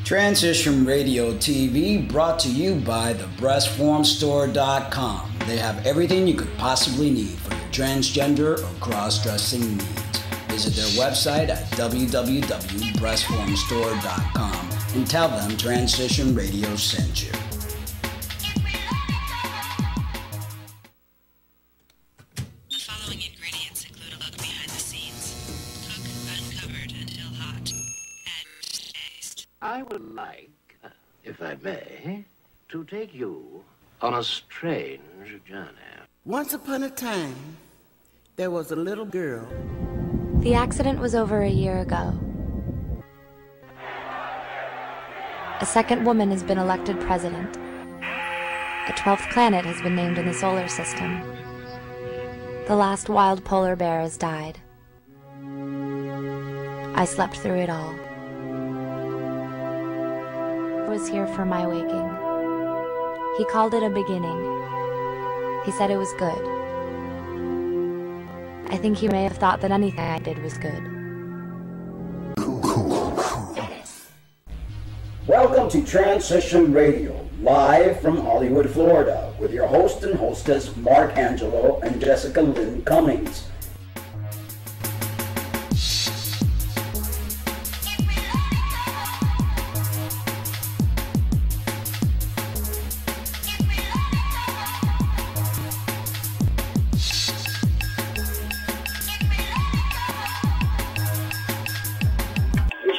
Transition Radio TV brought to you by thebreastformstore.com. They have everything you could possibly need for your transgender or cross-dressing needs. Visit their website at www.breastformstore.com and tell them Transition Radio sent you. The following ingredients include a look behind the scenes. Cook uncovered until hot. Add taste. I would like, if I may, to take you on a strange journey. Once upon a time, there was a little girl. The accident was over a year ago. A second woman has been elected president. A 12th planet has been named in the solar system. The last wild polar bear has died. I slept through it all. I was here for my waking. He called it a beginning. He said it was good. I think he may have thought that anything I did was good. Welcome to Transition Radio, live from Hollywood, Florida, with your host and hostess, Mark Angelo and Jessica Lynn Cummings.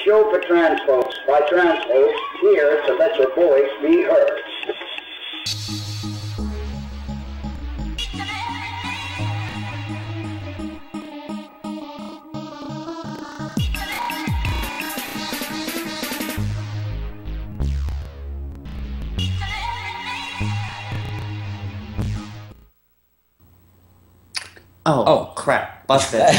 Show for trans folks, by trans folks, here to let your voice be heard. Oh, crap. Busted.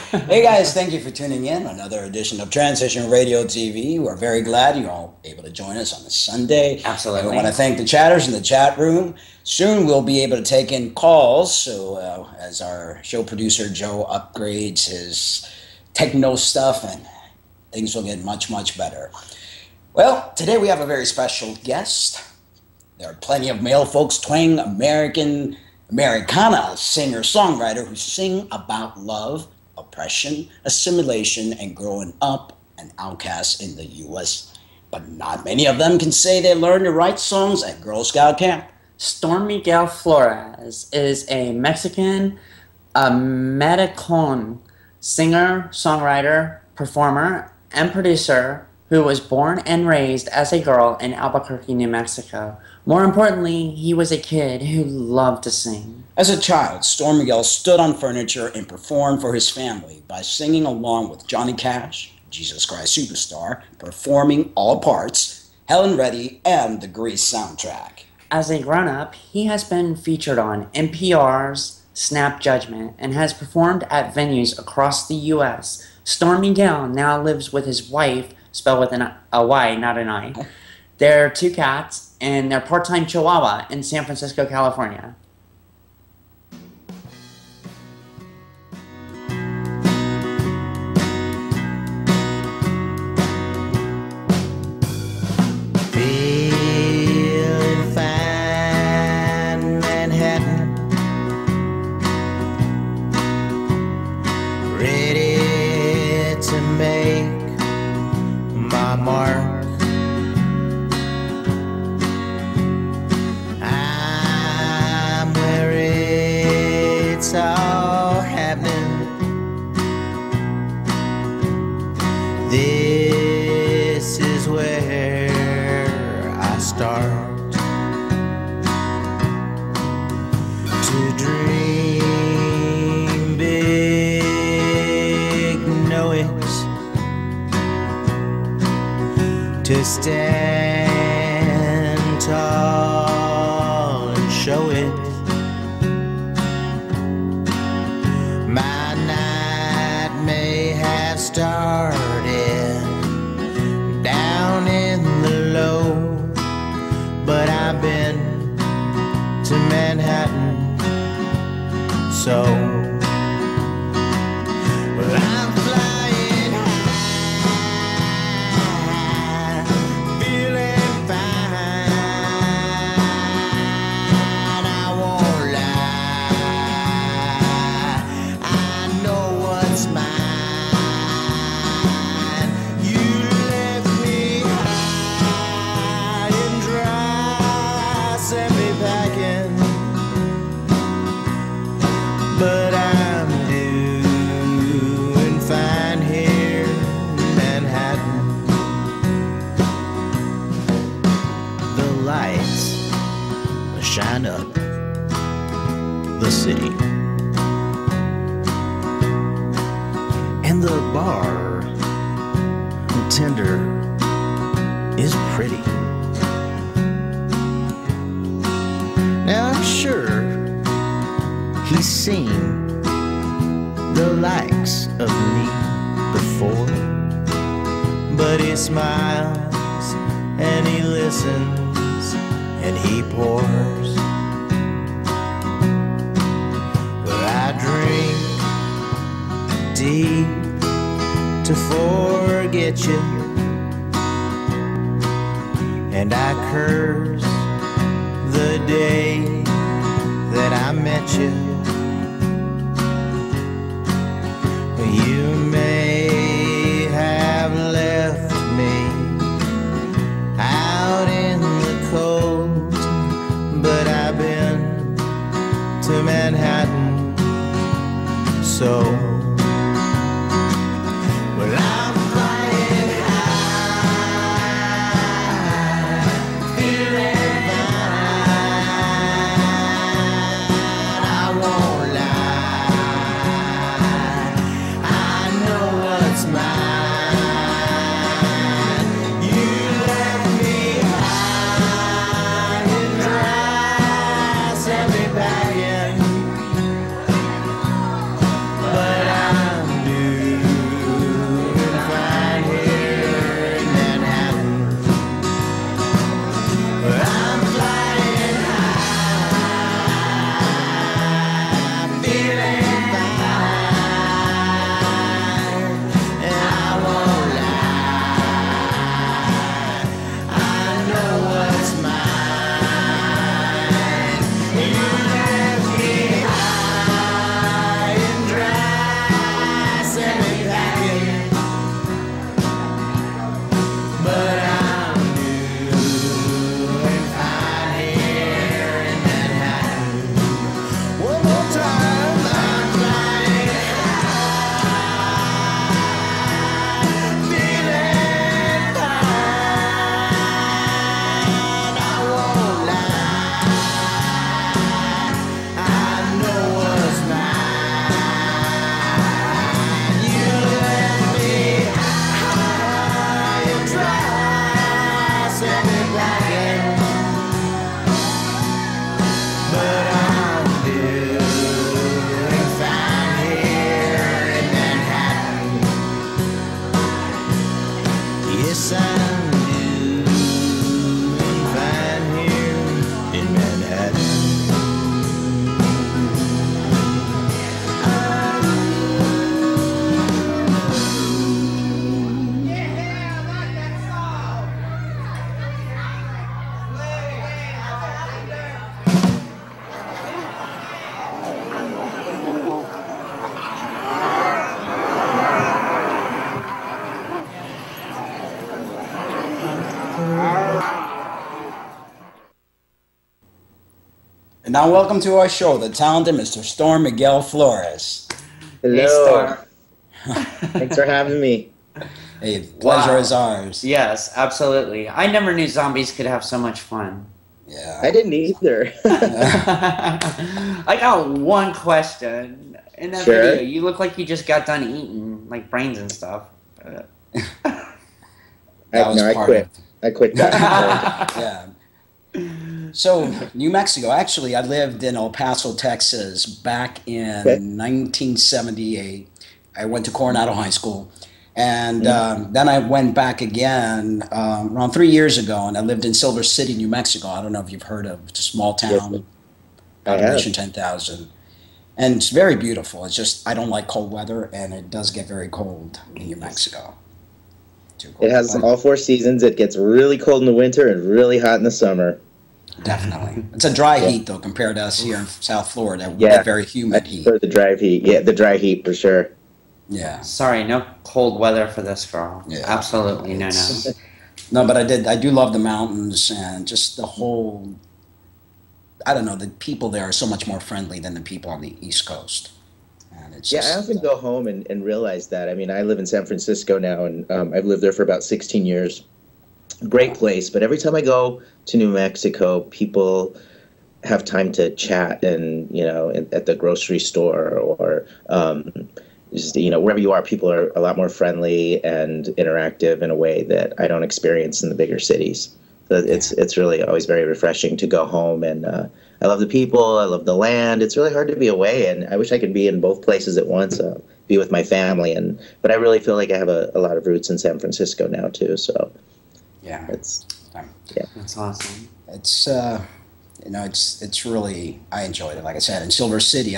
Hey guys, thank you for tuning in. Another edition of Transition Radio TV. We're very glad you're all able to join us on this Sunday. Absolutely. We want to thank the chatters in the chat room. Soon we'll be able to take in calls. So as our show producer Joe upgrades his techno stuff, and things will get much, much better. Well, today we have a very special guest. There are plenty of male folks twang Americana singer-songwriter who sing about love, oppression, assimilation, and growing up an outcast in the U.S. But not many of them can say they learned to write songs at Girl Scout camp. StormMiguel Florez is a Mexican American singer, songwriter, performer, and producer who was born and raised as a girl in Albuquerque, New Mexico. More importantly, he was a kid who loved to sing. As a child, StormMiguel stood on furniture and performed for his family by singing along with Johnny Cash, Jesus Christ Superstar, performing all parts, Helen Reddy, and the Grease soundtrack. As a grown-up, he has been featured on NPR's Snap Judgment and has performed at venues across the U.S. StormMiguel now lives with his wife, spelled with a Y, not an I, their two cats, and their part-time chihuahua in San Francisco, California. Feeling fine, Manhattan. Ready to make my mark. I'm where it's all happening. This is where I start to dream big, know it, to stand tall and show it. My night may have started down in the low, but I've been to Manhattan, so well, I'm flying high and the bartender is pretty. Now I'm sure he's seen the likes of me before, but he smiles and he listens and he pours. But I drink deep to forget you, and I curse the day that I met you. You may have left me out in the cold, but I've been to Manhattan, so well, I'm flying high, feeling fine. I won't lie, I know what's mine. You left me high and dry, sent me back in, but I'm doing fine here in Manhattan. But I'm flying high, feeling fine, and I won't lie, I know what's mine. You left me high and dry, sent me packing, but I'm doing fine here in Manhattan. One more time, I'm flying high, feeling fine. I won't lie, I know what's mine. You left me high and dry, sent me back in, but I'm doing fine here in Manhattan. Yes, I'm doing fine here in Manhattan. And now welcome to our show, the talented Mr. StormMiguel Florez. Hello. Hey, Star. Thanks for having me. Hey, pleasure Wow. is ours. Yes, absolutely. I never knew zombies could have so much fun. Yeah. I didn't either. I got one question. In that Sure. video, you look like you just got done eating like brains and stuff. That was I part quit. of- I quit that. Yeah. So, New Mexico. Actually, I lived in El Paso, Texas back in Okay. 1978. I went to Coronado High School. And then I went back again around 3 years ago, and I lived in Silver City, New Mexico. I don't know if you've heard of it's a small town, I have. population 10,000. And it's very beautiful. It's just I don't like cold weather, and it does get very cold in New Mexico. Too cold. It has all four seasons. It gets really cold in the winter and really hot in the summer. Definitely. It's a dry Yeah. heat, though, compared to us here in South Florida. We Yeah. get very humid heat. For the dry heat. Yeah, the dry heat for sure. Yeah. Sorry, no cold weather for this girl. Yeah. Absolutely no. No, but I do love the mountains and just the whole, I don't know, the people there are so much more friendly than the people on the East Coast. And it's Yeah, just, I often go home and realize that. I mean, I live in San Francisco now, and I've lived there for about 16 years. Great place, but every time I go to New Mexico, people have time to chat and, you know, at the grocery store or just, wherever you are, people are a lot more friendly and interactive in a way that I don't experience in the bigger cities. So it's really always very refreshing to go home, and I love the people, I love the land. It's really hard to be away, and I wish I could be in both places at once, be with my family, but I really feel like I have a lot of roots in San Francisco now too. So that's awesome. It's it's really, I enjoyed it. Like I said, in Silver City,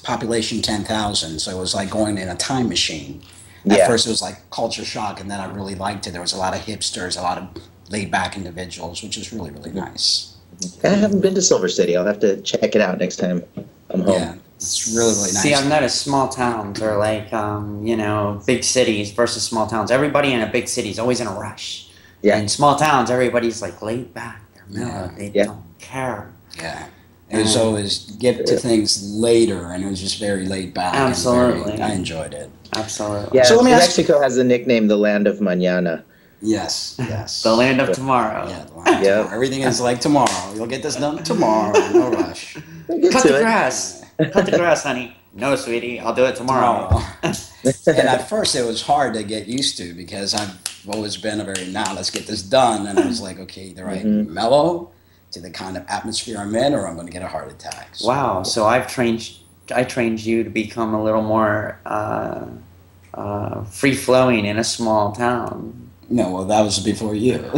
population 10,000, so it was like going in a time machine. At first it was like culture shock, and then I really liked it. There was a lot of hipsters, a lot of laid-back individuals, which is really, really nice. I haven't been to Silver City. I'll have to check it out next time I'm home. Yeah, it's really, really nice. See, I've noticed small towns are like, big cities versus small towns. Everybody in a big city is always in a rush. Yeah. In small towns, everybody's like laid back. They're mellow. They don't care. Yeah. It was always get to things later, and it was just very laid back. Absolutely. I enjoyed it. Absolutely. Yeah, so let me Mexico has the nickname the land of mañana. Yes. The land of tomorrow. Yeah, the land of tomorrow. Everything is like tomorrow. You'll get this done tomorrow. No rush. Cut the grass. Cut the grass, honey. No, sweetie. I'll do it tomorrow. And at first it was hard to get used to, because I've always been let's get this done. And I was like, okay, either I mellow to the kind of atmosphere I'm in, or I'm going to get a heart attack. So, wow. So I trained you to become a little more free-flowing in a small town. No, well, that was before you.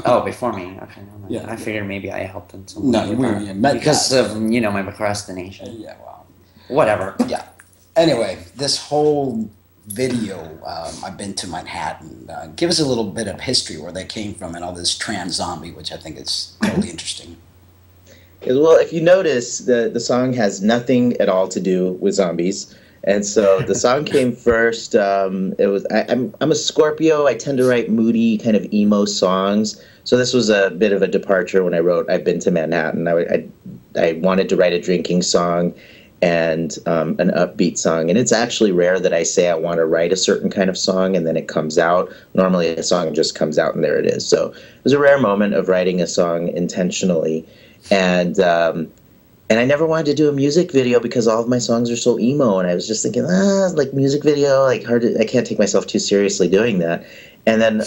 Oh, before me. Okay. Yeah. I figured maybe I helped in some way. No, because of, my procrastination. Yeah, well. Whatever. Yeah. Anyway, this whole video, I've been to Manhattan. Give us a little bit of history where they came from, and all this trans zombie, which I think is totally interesting. Well, if you notice, the song has nothing at all to do with zombies. And so the song came first. I'm a Scorpio. I tend to write moody, kind of emo songs. So this was a bit of a departure when I wrote I've Been to Manhattan. I wanted to write a drinking song and an upbeat song. And it's actually rare that I say I want to write a certain kind of song and then it comes out. Normally a song just comes out and there it is. So it was a rare moment of writing a song intentionally. And I never wanted to do a music video because all of my songs are so emo, and I was just thinking, like music video, like I can't take myself too seriously doing that. And then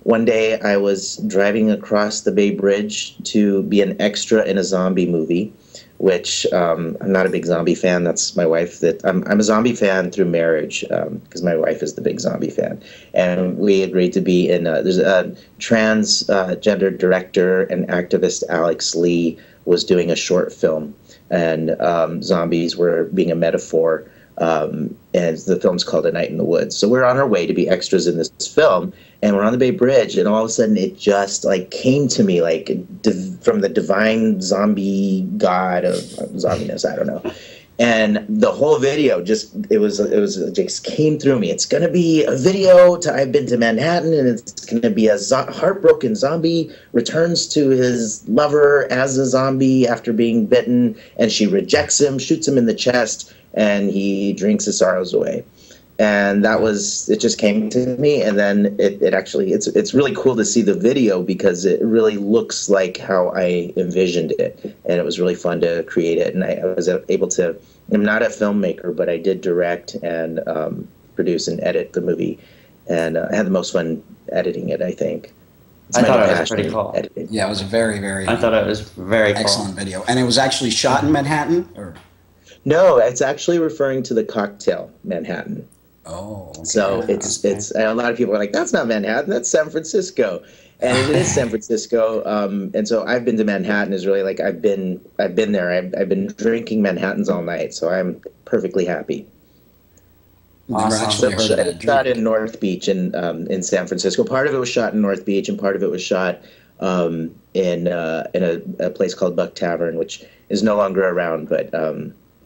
one day I was driving across the Bay Bridge to be an extra in a zombie movie, which I'm not a big zombie fan. That's my wife. I'm a zombie fan through marriage because my wife is the big zombie fan. And we agreed to be in. There's a transgender director and activist, Alex Lee, was doing a short film, and zombies were being a metaphor, and the film's called A Night in the Woods. So we're on our way to be extras in this film, and we're on the Bay Bridge, and all of a sudden it just came to me from the divine zombie god of zombiness, I don't know. And the whole video just came through me. It's going to be a video to I've Been to Manhattan, and it's going to be a heartbroken zombie returns to his lover as a zombie after being bitten, and she rejects him, shoots him in the chest, and he drinks his sorrows away. And it just came to me, and then it's really cool to see the video because it really looks like how I envisioned it, and it was really fun to create it. And I was able to. I'm not a filmmaker, but I did direct and produce and edit the movie, and I had the most fun editing it, I think. I thought it was pretty cool. Editing. Yeah, it was a very, very. I thought it was very excellent video, and it was actually shot in Manhattan, or. No, it's actually referring to the cocktail Manhattan. Oh, okay. So it's a lot of people are like, that's not Manhattan, that's San Francisco, and it is San Francisco. And so I've Been to Manhattan is really like I've been there. I've been drinking Manhattans all night, so I'm perfectly happy. Awesome. So it's shot in North Beach in San Francisco. Part of it was shot in North Beach, and part of it was shot in a place called Buck Tavern, which is no longer around, but.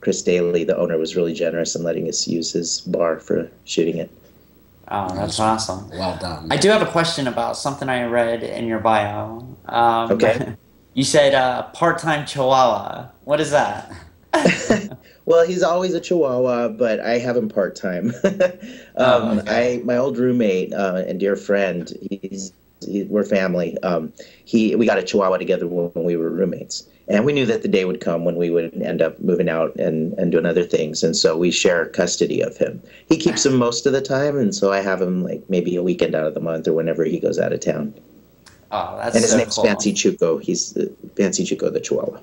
Chris Daly, the owner, was really generous in letting us use his bar for shooting it. Oh, that's awesome. Well done. I do have a question about something I read in your bio. Okay. You said part-time Chihuahua. What is that? Well, he's always a Chihuahua, but I have him part-time. My old roommate and dear friend, we're family. We got a Chihuahua together when we were roommates. And we knew that the day would come when we would end up moving out and doing other things. And so we share custody of him. He keeps him most of the time, and so I have him like maybe a weekend out of the month or whenever he goes out of town. Oh, that's And his so name's cool. Fancy Chuco. He's Fancy Chuco the Chihuahua.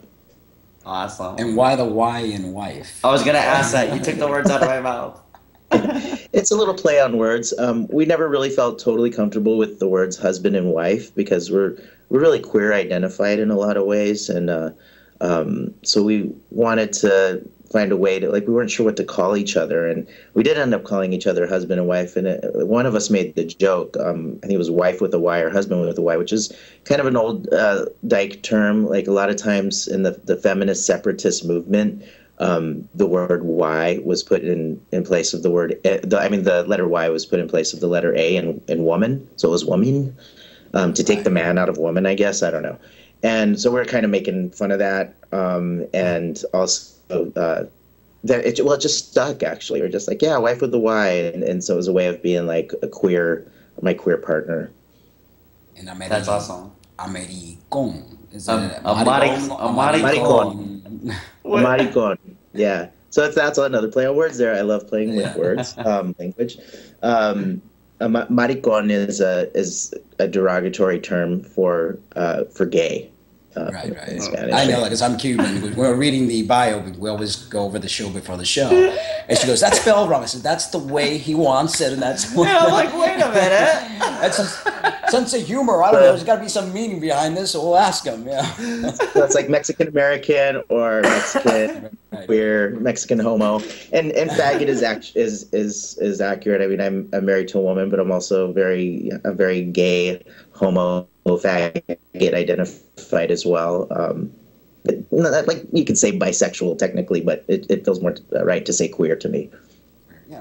Awesome. And why the Y in wife? I was gonna ask that. You took the words out of my mouth. It's a little play on words. We never really felt totally comfortable with the words husband and wife because we're really queer identified in a lot of ways, and so we wanted to find a way to, like, we weren't sure what to call each other, and we did end up calling each other husband and wife. And one of us made the joke. I think it was wife with a Y or husband with a Y, which is kind of an old dyke term. Like a lot of times in the feminist separatist movement, the word Y was put in place of the word. The letter Y was put in place of the letter A in woman, so it was woman, to take the man out of woman, I guess. I don't know. And so we're kind of making fun of that, and also that it just stuck. Actually, we're just like, yeah, wife with the Y, and so it was a way of being like my queer partner. And That's awesome. Americón. Is it Maricón. Maricón. Yeah. So that's another play on words there. I love playing with words, language. Maricón is a derogatory term for gay. Right. In Spanish. I know that because I'm Cuban. When we're reading the bio, we always go over the show before the show. And she goes, that's spelled wrong. I said, that's the way he wants it. And that's what I'm like, wait a minute. That's a sense of humor. I don't know. There's got to be some meaning behind this, so we'll ask him. Yeah. So it's like Mexican American or Mexican queer, Mexican homo. And faggot is accurate. I mean, I'm married to a woman, but I'm also a very gay homo faggot identified as well. Like you could say bisexual technically, but it feels more right to say queer to me.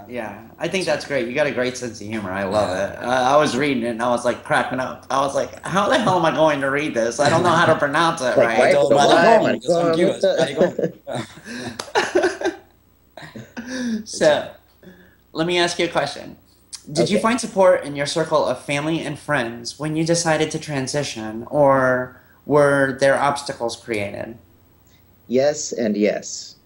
Yeah, I think that's great. You got a great sense of humor. I love it. I was reading it and I was like cracking up. I was like, how the hell am I going to read this? I don't know how to pronounce it right. So, let me ask you a question. Did you find support in your circle of family and friends when you decided to transition, or were there obstacles created? Yes and yes.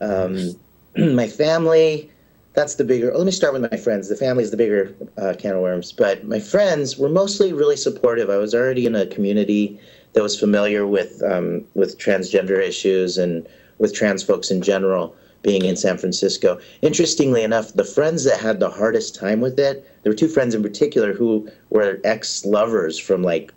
My family, that's the bigger. Let me start with my friends. The family is the bigger can of worms. But my friends were mostly really supportive. I was already in a community that was familiar with transgender issues and with trans folks in general, being in San Francisco. Interestingly enough, the friends that had the hardest time with it, there were two friends in particular who were ex-lovers from like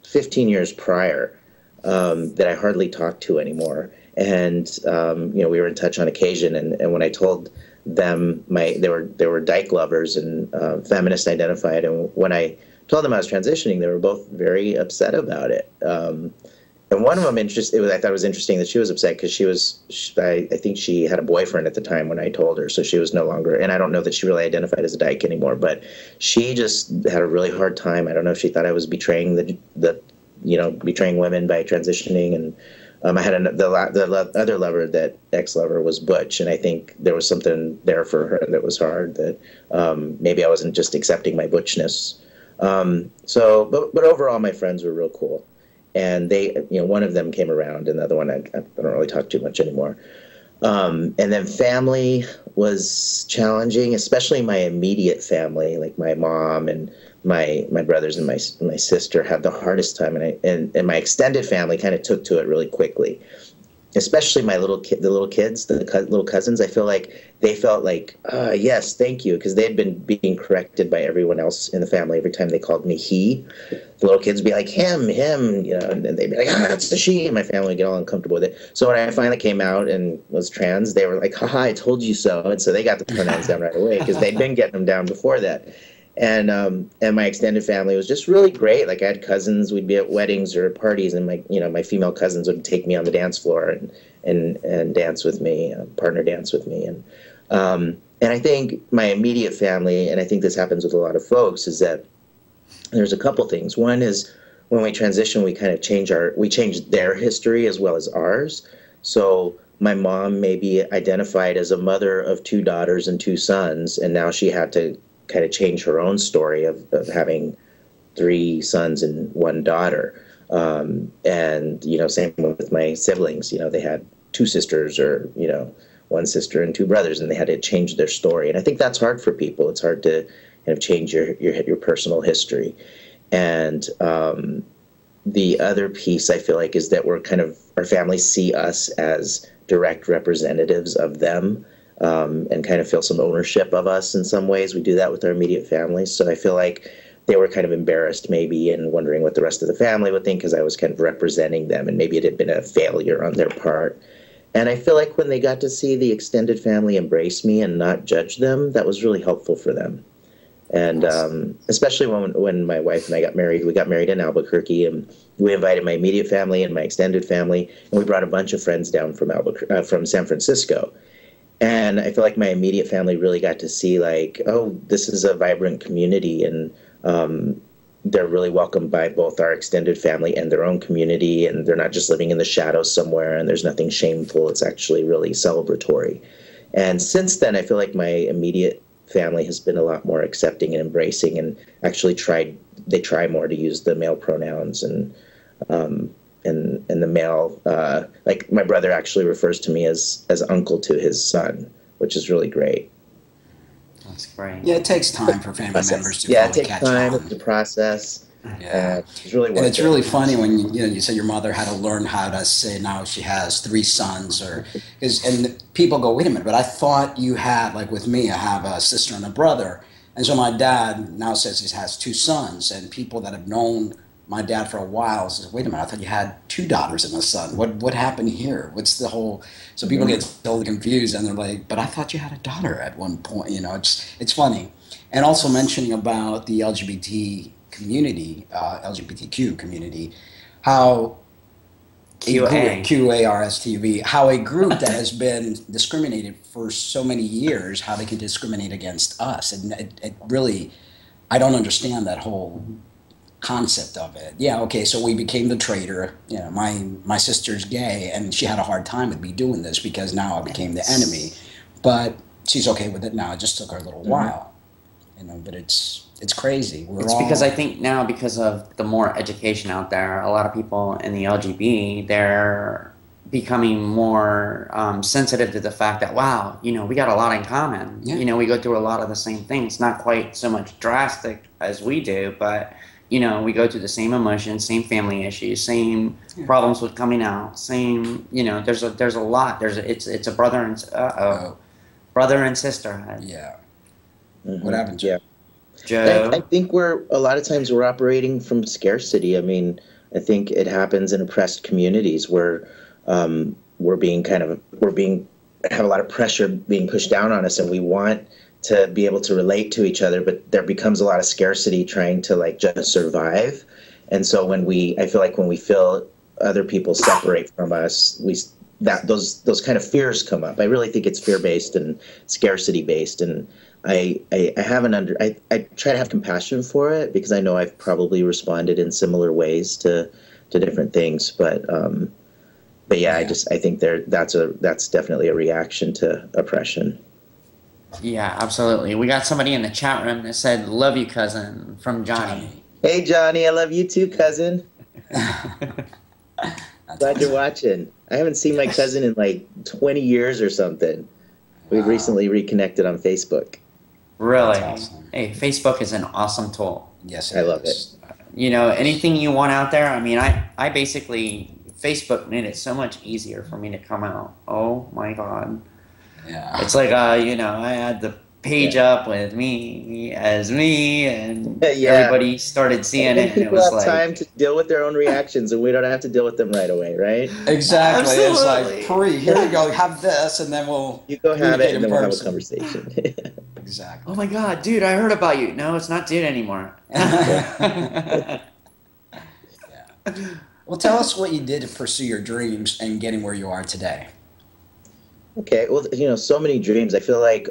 15 years prior that I hardly talk to anymore. And we were in touch on occasion. And when I told them they were dyke lovers and feminist identified, and when I told them I was transitioning, they were both very upset about it. And one of them, I thought it was interesting that she was upset because I think she had a boyfriend at the time when I told her, so she was no longer, and I don't know that she really identified as a dyke anymore, but she just had a really hard time. I don't know if she thought I was betraying betraying women by transitioning, and I had the other lover, that ex-lover, was butch, and I think there was something there for her that was hard, that maybe I wasn't just accepting my butchness. But overall, my friends were real cool. And they, one of them came around, and the other one I don't really talk too much anymore. And then family was challenging, especially my immediate family, like my mom and my brothers and my sister had the hardest time, and my extended family kind of took to it really quickly. Especially the little kids, the little cousins. I feel like they felt like, yes, thank you, because they had been being corrected by everyone else in the family every time they called me he. The little kids would be like, him, and then they'd be like, it's the she, and my family would get all uncomfortable with it. So when I finally came out and was trans, they were like, haha, I told you so. And so they got the pronouns down right away because they'd been getting them down before that. And my extended family was just really great. Like I had cousins, we'd be at weddings or parties, and my female cousins would take me on the dance floor and dance with me, partner dance with me. And I think my immediate family, and I think this happens with a lot of folks, is that there's a couple things. One is when we transition, we kind of change their history as well as ours. So my mom may be identified as a mother of 2 daughters and 2 sons, and now she had to kind of change her own story of having 3 sons and 1 daughter. And, same with my siblings. They had two sisters or, one sister and two brothers, and they had to change their story. And I think that's hard for people. It's hard to kind of change your personal history. And the other piece I feel like is that our families see us as direct representatives of them, and kind of feel some ownership of us in some ways. We do that with our immediate families. So I feel like they were kind of embarrassed maybe and wondering what the rest of the family would think, because I was kind of representing them, and maybe it had been a failure on their part. And I feel like when they got to see the extended family embrace me and not judge them, that was really helpful for them. And especially when my wife and I got married, we got married in Albuquerque, and we invited my immediate family and my extended family, and we brought a bunch of friends down from San Francisco. And I feel like my immediate family really got to see, like, oh, this is a vibrant community, and they're really welcomed by both our extended family and their own community, and they're not just living in the shadows somewhere, and there's nothing shameful. It's actually really celebratory. And since then, I feel like my immediate family has been a lot more accepting and embracing, and actually they try more to use the male pronouns, and the male, like my brother actually refers to me as uncle to his son, which is really great. That's great. Yeah, it takes time for family members to it really takes catch time on. to process. Yeah, it's really and it's really funny when you said your mother had to learn how to say now she has 3 sons, and people go, wait a minute, but I thought you had, like with me, I have a sister and a brother, and so my dad now says he has 2 sons, and people that have known my dad for a while says, wait a minute, I thought you had 2 daughters and a son. What happened here? What's the whole? So people get totally confused, and they're like, but I thought you had a daughter at one point. It's funny, and also mentioning about the LGBT community, LGBTQ community, how QARSTV, how a group that has been discriminated for so many years, how they can discriminate against us, and it really, I don't understand that whole concept of it. Yeah, okay, so we became the traitor. My sister's gay, and she had a hard time with me doing this because now I became the enemy. But she's okay with it now. It just took her a little while, But it's crazy. Because I think now, because of the more education out there, a lot of people in the LGBT, they're becoming more sensitive to the fact that, wow, we got a lot in common. Yeah. We go through a lot of the same things, not quite so much drastic as we do, but we go through the same emotions, same family issues, same problems with coming out, same, there's a lot. It's a brother and sisterhood. Yeah. Mm-hmm. What happened, Joe? Joe? I think a lot of times we're operating from scarcity. I mean, I think it happens in oppressed communities where have a lot of pressure being pushed down on us, and we want to be able to relate to each other, but there becomes a lot of scarcity trying to just survive. And so when we feel other people separate from us, those kind of fears come up. I really think it's fear-based and scarcity-based, and I try to have compassion for it because I know I've probably responded in similar ways to different things, but yeah. I think that's definitely a reaction to oppression. Yeah, absolutely. We got somebody in the chat room that said, "Love you, cousin," from Johnny. Hey, Johnny, I love you too, cousin. Glad you're watching. I haven't seen my cousin in like 20 years or something. We've recently reconnected on Facebook. Really? That's awesome. Hey, Facebook is an awesome tool. Yes, I love it. Anything you want out there. I mean, I basically, Facebook made it so much easier for me to come out. Oh my God. Yeah. It's like, I had the page up with me as me, and everybody started seeing it. And it was have time to deal with their own reactions, and we don't have to deal with them right away, right? Exactly. Absolutely. It's like, here you go, have this, and then you go have it, and then we'll have a conversation. Exactly. Oh my God, dude, I heard about you. No, it's not dude anymore. Yeah. Well, tell us what you did to pursue your dreams and getting where you are today. Okay, well, so many dreams. I feel like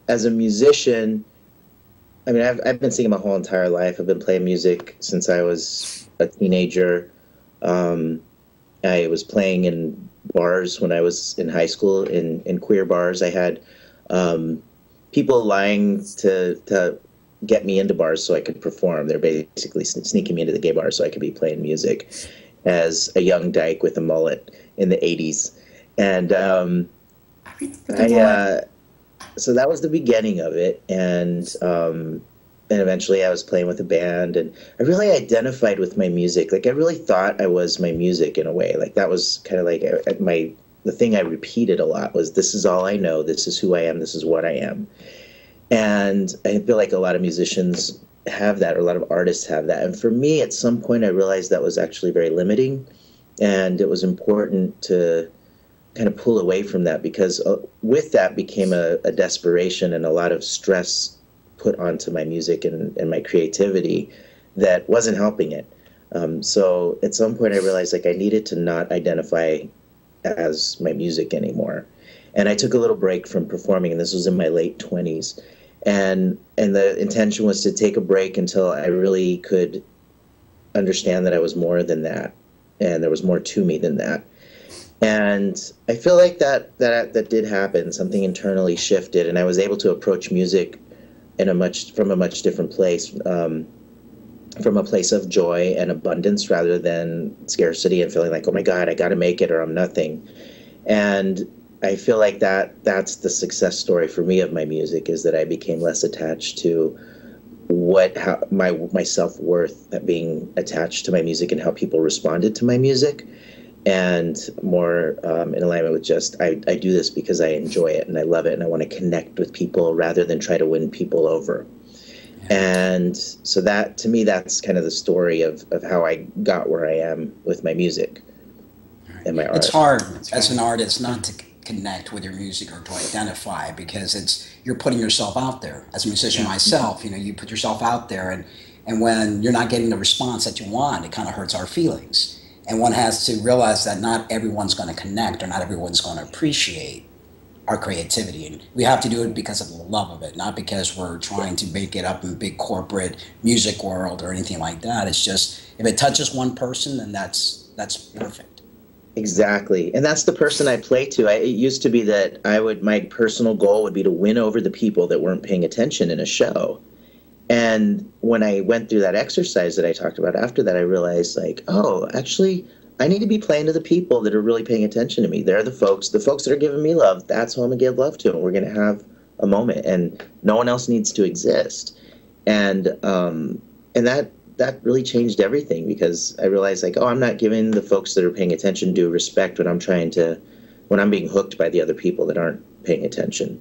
as a musician, I mean, I've been singing my whole entire life. I've been playing music since I was a teenager. I was playing in bars when I was in high school, in queer bars. I had people lying to get me into bars so I could perform. They're basically sneaking me into the gay bars so I could be playing music as a young dyke with a mullet in the 80s. And so that was the beginning of it. And eventually I was playing with a band, and I really identified with my music. Like, I really thought I was my music in a way. Like, that was kind of like the thing I repeated a lot was, this is all I know, this is who I am, this is what I am. And I feel like a lot of musicians have that, or a lot of artists have that. And for me, at some point, I realized that was actually very limiting, and it was important to kind of pull away from that, because with that became a desperation and a lot of stress put onto my music and my creativity that wasn't helping it. So at some point I realized, like, I needed to not identify as my music anymore. And I took a little break from performing, and this was in my late 20s. And the intention was to take a break until I really could understand that I was more than that, and there was more to me than that. And I feel like that did happen. Something internally shifted, and I was able to approach music from a much different place, from a place of joy and abundance rather than scarcity and feeling like, oh my God, I got to make it or I'm nothing. And I feel like that's the success story for me of my music, is that I became less attached to my self-worth being attached to my music and how people responded to my music, and more in alignment with just, I do this because I enjoy it and I love it and I want to connect with people rather than try to win people over. And so that, to me, that's kind of the story of how I got where I am with my music and my art. It's hard as an artist not to connect with your music or to identify, because you're putting yourself out there. As a musician myself, you put yourself out there, and when you're not getting the response that you want, it kind of hurts our feelings. And one has to realize that not everyone's going to connect, or not everyone's going to appreciate our creativity. And we have to do it because of the love of it, not because we're trying to make it up in big corporate music world or anything like that. It's just, if it touches one person, then that's perfect. Exactly. And that's the person I play to. It used to be that my personal goal would be to win over the people that weren't paying attention in a show. And when I went through that exercise that I talked about after that, I realized, like, oh, actually, I need to be playing to the people that are really paying attention to me. They're the folks that are giving me love. That's who I'm going to give love to. And we're going to have a moment. And no one else needs to exist. And that really changed everything, because I realized, like, oh, I'm not giving the folks that are paying attention due respect when I'm being hooked by the other people that aren't paying attention.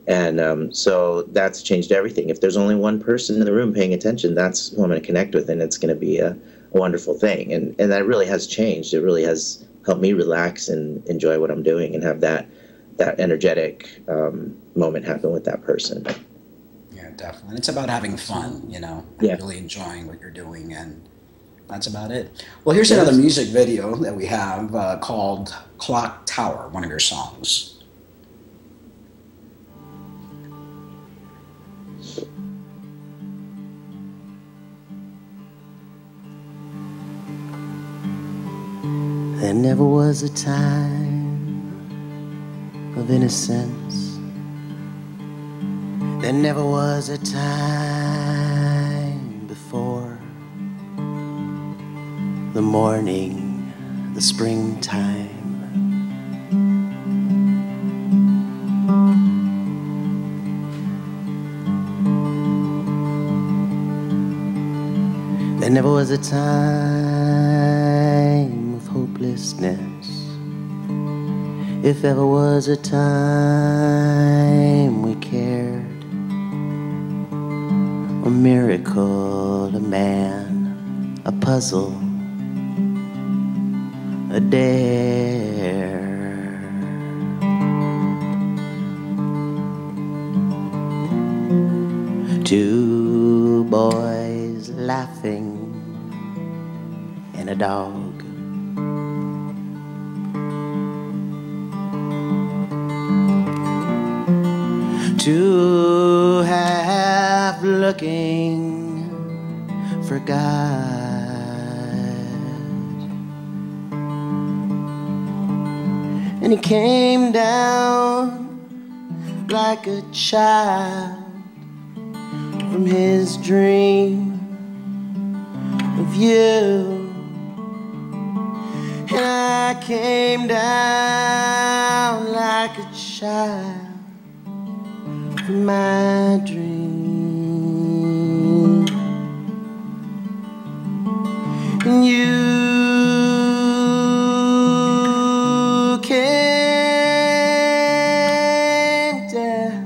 And so that's changed everything. If there's only one person in the room paying attention, that's who I'm going to connect with, and it's going to be a wonderful thing. And that really has changed. It really has helped me relax and enjoy what I'm doing and have that energetic moment happen with that person. Yeah, definitely. And it's about having fun, and really enjoying what you're doing, and that's about it. Well, here's another music video that we have called Clock Tower, one of your songs. There never was a time of innocence. There never was a time before the morning, the springtime. There never was a time of hopelessness. If ever was a time we cared, a miracle, a man, a puzzle, a dare. Two boys laughing and a dog. Two half looking for God, and he came down like a child from his dream of you. And I came down like a child from my dream. And you came down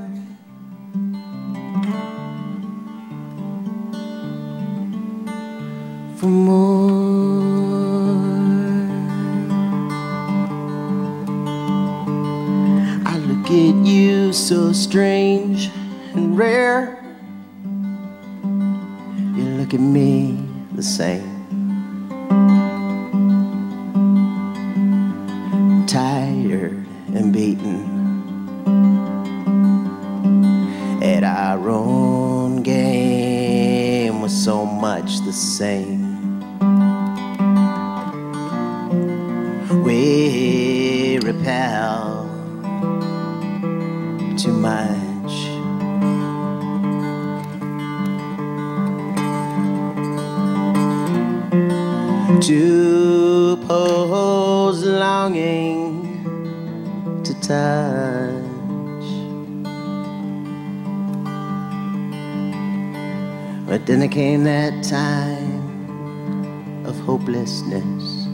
for more. I look at you so strange and rare. You look at me the same. Tired and beaten at our own game was so much the same. We repel too much. To pose longing to touch. But then there came that time of hopelessness.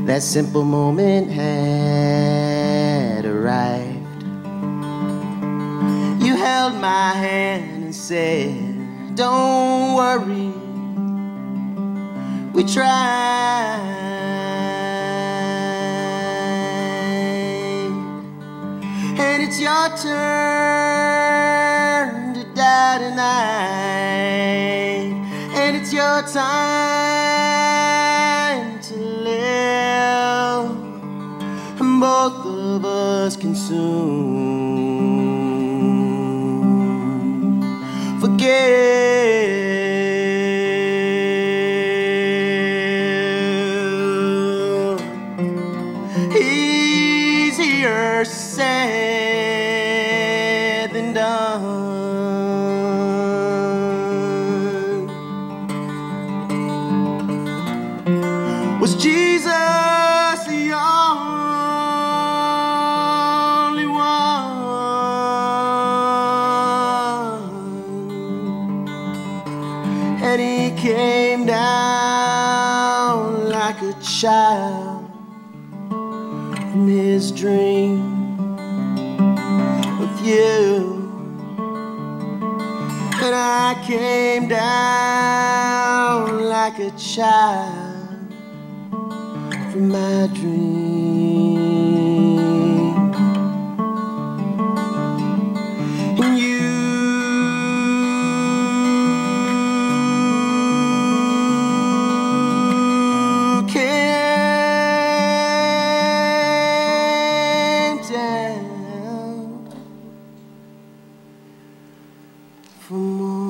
That simple moment had arrived. You held my hand and said, don't worry, we tried. And it's your turn to die tonight. And it's your time to live. And both of us can soon forget. Easier said than done. Was Jesus the only one? And he came down like a child from his dream of you. And I came down like a child from my dream. And you came down for more.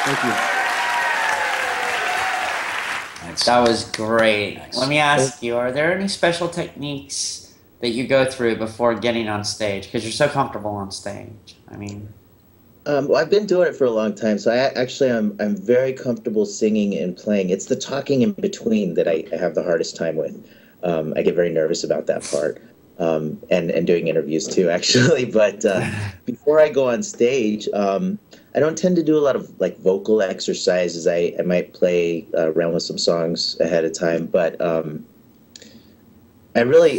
Thank you. Thanks. That was great. Nice. Let me ask you, are there any special techniques that you go through before getting on stage? Because you're so comfortable on stage. I mean, Well, I've been doing it for a long time, so I'm very comfortable singing and playing. It's the talking in between that I have the hardest time with. I get very nervous about that part, and doing interviews too, actually. But before I go on stage, I don't tend to do a lot of like vocal exercises. I might play around with some songs ahead of time, but I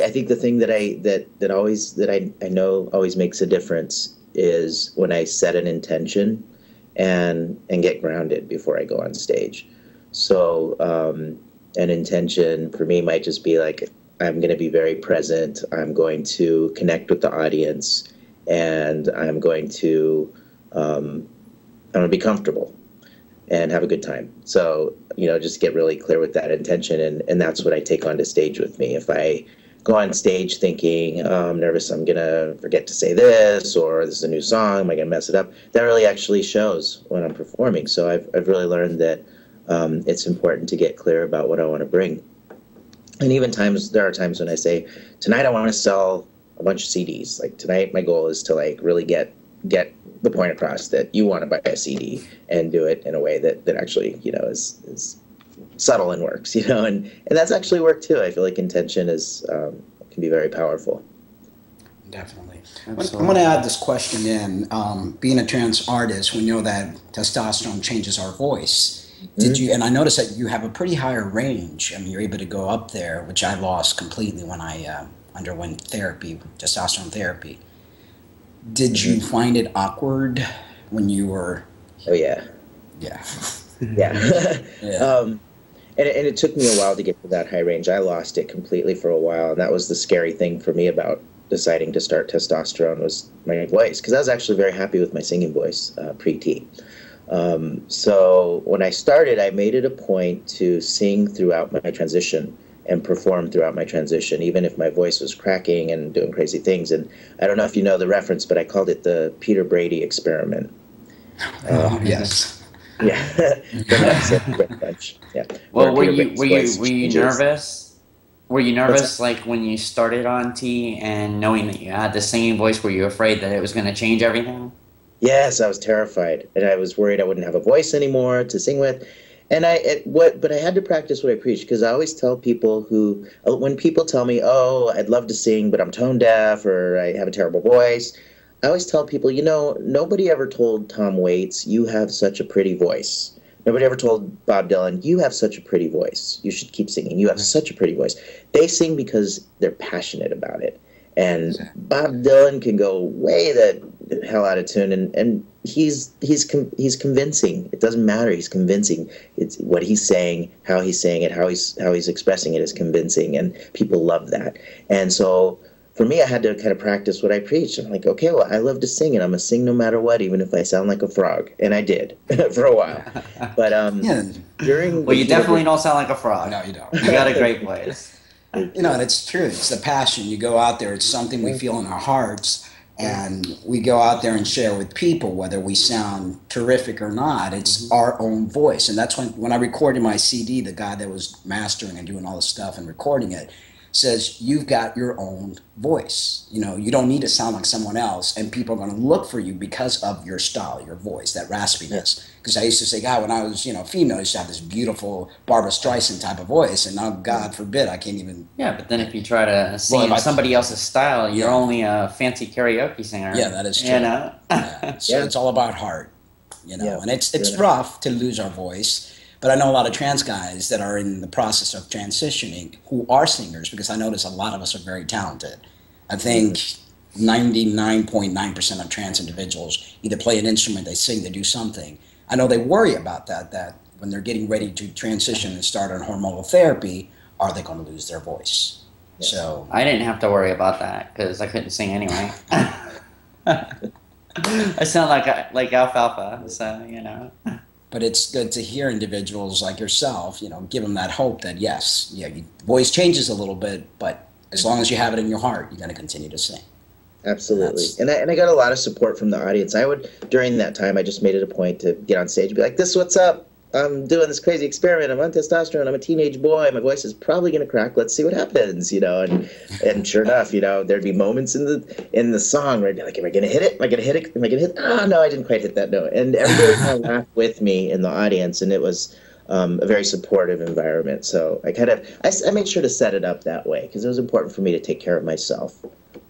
think the thing that I know always makes a difference is when I set an intention and get grounded before I go on stage. So an intention for me might just be like, I'm going to be very present. I'm going to connect with the audience, and I'm going to I want to be comfortable and have a good time. So, just get really clear with that intention. And that's what I take onto stage with me. If I go on stage thinking, oh, I'm nervous, I'm going to forget to say this, or this is a new song, am I going to mess it up? That really actually shows when I'm performing. So I've really learned that it's important to get clear about what I want to bring. And even there are times when I say, tonight I want to sell a bunch of CDs. Like tonight, my goal is to really get the point across that you want to buy a CD, and do it in a way that actually, is subtle and works, and that's actually worked too. I feel like intention can be very powerful. Definitely. I'm going to add this question in. Being a trans artist, we know that testosterone changes our voice. Did you? And I noticed that you have a pretty higher range. I mean, you're able to go up there, which I lost completely when I underwent therapy, testosterone therapy. Did you find it awkward when you were? Oh yeah. Yeah. Yeah. Yeah. And it took me a while to get to that high range. I lost it completely for a while, and that was the scary thing for me about deciding to start testosterone, was my voice, because I was actually very happy with my singing voice pre-T. So when I started, I made it a point to sing throughout my transition and perform throughout my transition, even if my voice was cracking and doing crazy things. And I don't know if you know the reference, but I called it the Peter Brady experiment. Yes. Yeah. Yeah. Well, were you nervous? Were you nervous when you started on T and knowing that you had the singing voice? Were you afraid that it was going to change everything? Yes, I was terrified, and I was worried I wouldn't have a voice anymore to sing with. And but I had to practice what I preach, because I always tell people when people tell me, oh, I'd love to sing, but I'm tone deaf, or I have a terrible voice, I always tell people, nobody ever told Tom Waits, you have such a pretty voice. Nobody ever told Bob Dylan, you have such a pretty voice. You should keep singing. You have such a pretty voice. They sing because they're passionate about it. And Bob Dylan can go way the hell out of tune, and he's convincing. It doesn't matter. He's convincing. It's what he's saying, how he's saying it, how he's expressing it is convincing, and people love that. And so for me, I had to kind of practice what I preach. I'm like, okay, well, I love to sing, and I'm gonna sing no matter what, even if I sound like a frog. And I did for a while. But well, you definitely don't sound like a frog. No, you don't. You got a great voice. And it's true. It's the passion. You go out there. It's something we feel in our hearts, and we go out there and share with people, whether we sound terrific or not. It's our own voice. And that's when I recorded my CD, the guy that was mastering and doing all the stuff and recording it says, you've got your own voice. You don't need to sound like someone else, and people are going to look for you because of your style, your voice, that raspiness. Because I used to say, God, when I was, female, I used to have this beautiful Barbara Streisand type of voice, and now, God forbid, I can't even. Yeah, but then if you try to sing in somebody else's style, you're only a fancy karaoke singer. Yeah, that is true. So it's all about heart, and it's rough to lose our voice. But I know a lot of trans guys that are in the process of transitioning who are singers, because I notice a lot of us are very talented. I think 99.9% of trans individuals either play an instrument, they sing, they do something. I know they worry about that when they're getting ready to transition and start on hormonal therapy, are they going to lose their voice? Yeah. So I didn't have to worry about that because I couldn't sing anyway. I sound like alfalfa, so. But it's good to hear individuals like yourself, give them that hope that yes, your voice changes a little bit, but as long as you have it in your heart, you're going to continue to sing. Absolutely. And I got a lot of support from the audience. During that time, I just made it a point to get on stage and be like, this is what's up. I'm doing this crazy experiment. I'm on testosterone. I'm a teenage boy. My voice is probably going to crack. Let's see what happens, And sure enough, there'd be moments in the song where I'd be like, am I going to hit it? Am I going to hit it? Am I going to hit it? Oh, no, I didn't quite hit that note. And everybody kind of laughed with me in the audience, and it was a very supportive environment. So I made sure to set it up that way because it was important for me to take care of myself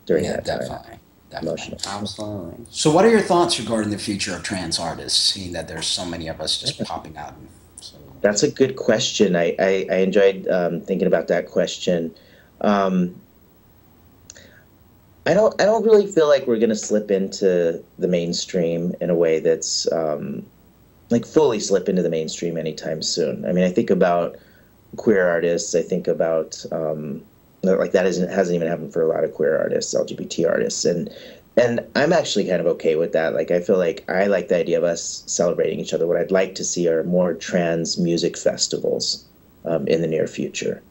during that time. Definitely. Absolutely. So what are your thoughts regarding the future of trans artists, seeing that there's so many of us just popping out? That's a good question. I enjoyed thinking about that question. I don't really feel like we're going to slip into the mainstream in a way that's fully slip into the mainstream anytime soon. I mean, I think about queer artists. I think about that hasn't even happened for a lot of queer artists, LGBT artists, and And I'm actually kind of okay with that. Like, I feel like I like the idea of us celebrating each other. What I'd like to see are more trans music festivals in the near future,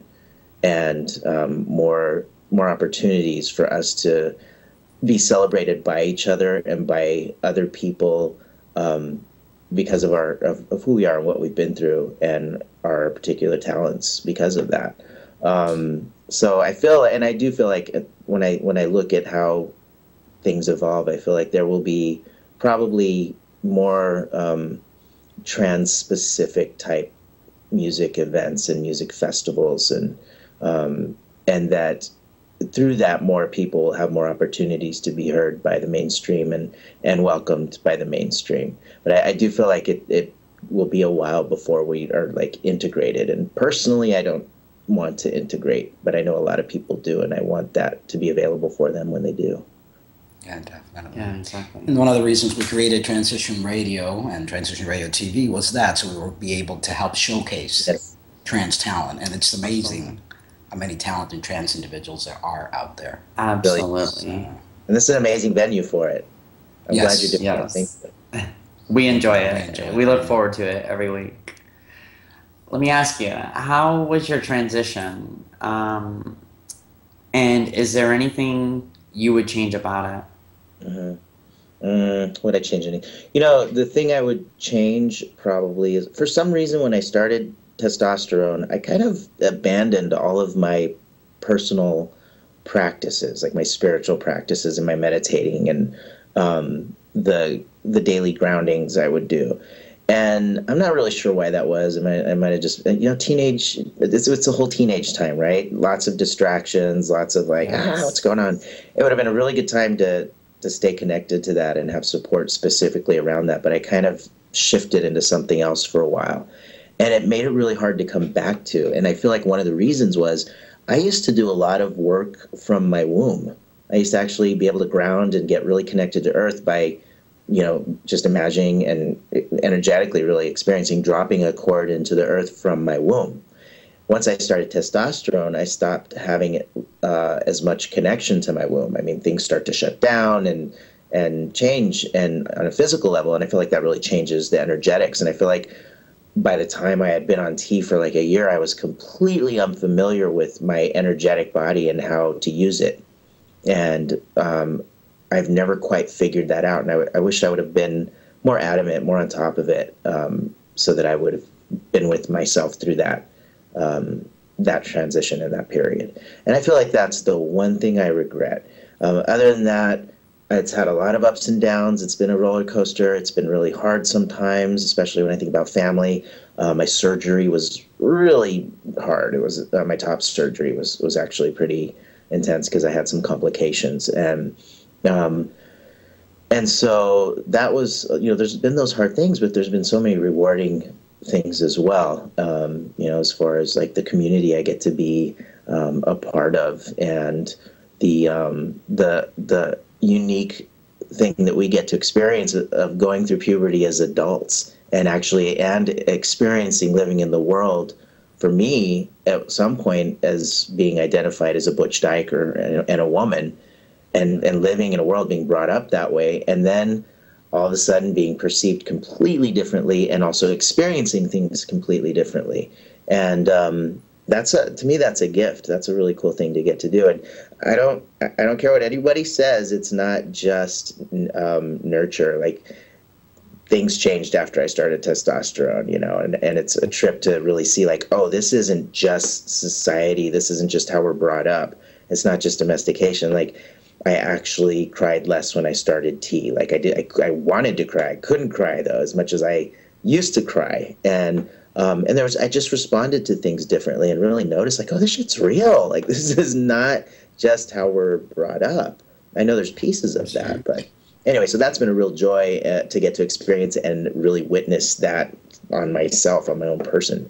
and more opportunities for us to be celebrated by each other and by other people, because of of who we are and what we've been through and our particular talents because of that. So I feel, and I do feel like when I look at how things evolve, I feel like there will be probably more trans-specific type music events and music festivals, and that through that more people will have more opportunities to be heard by the mainstream and welcomed by the mainstream. But I do feel like it will be a while before we are like integrated. And personally, I don't want to integrate, but I know a lot of people do, and I want that to be available for them when they do. Yeah, definitely. Yeah, exactly. And one of the reasons we created Transition Radio and Transition Radio TV was that, so we will be able to help showcase trans talent. And it's amazing how many talented trans individuals there are out there. Absolutely. And this is an amazing venue for it. I'm glad you're doing it. Thank you. We enjoy it. We look forward to it every week. Let me ask you, how was your transition? And is there anything you would change about it? Would I change anything? You know, the thing I would change probably is, for some reason, when I started testosterone, I kind of abandoned all of my personal practices, like my spiritual practices and my meditating and the daily groundings I would do. And I'm not really sure why that was. I might have just, teenage, it's a whole teenage time, right? Lots of distractions, lots of like, what's going on? It would have been a really good time to stay connected to that and have support specifically around that. But I kind of shifted into something else for a while. And it made it really hard to come back to. And I feel like one of the reasons was I used to do a lot of work from my womb. I used to actually be able to ground and get really connected to earth by, just imagining and energetically really experiencing dropping a cord into the earth from my womb. Once I started testosterone, I stopped having as much connection to my womb. I mean, things start to shut down and change, and on a physical level, and I feel like that really changes the energetics. And I feel like by the time I had been on T for like a year, I was completely unfamiliar with my energetic body and how to use it. And I've never quite figured that out. And I wish I would have been more adamant, more on top of it, so that I would have been with myself through that transition in that period. And I feel like that's the one thing I regret. Other than that, it's had a lot of ups and downs. It's been a roller coaster. It's been really hard sometimes, especially when I think about family. My surgery was really hard. It was my top surgery was actually pretty intense because I had some complications. And so that was, there's been those hard things, but there's been so many rewarding things as well. As far as like the community I get to be a part of, and the unique thing that we get to experience of going through puberty as adults and experiencing living in the world, for me, at some point, as being identified as a butch dyker and a woman, and living in a world being brought up that way, and then all of a sudden being perceived completely differently and also experiencing things completely differently. And to me, that's a gift. That's a really cool thing to get to do. And I don't care what anybody says. It's not just nurture. Like, things changed after I started testosterone, and it's a trip to really see like, oh, this isn't just society. This isn't just how we're brought up. It's not just domestication. Like, I actually cried less when I started T. Like I wanted to cry. I couldn't cry though, as much as I used to cry. And I just responded to things differently and really noticed like, oh, this shit's real. Like, this is not just how we're brought up. I know there's pieces of that, but anyway, so that's been a real joy to get to experience and really witness that on myself, on my own person.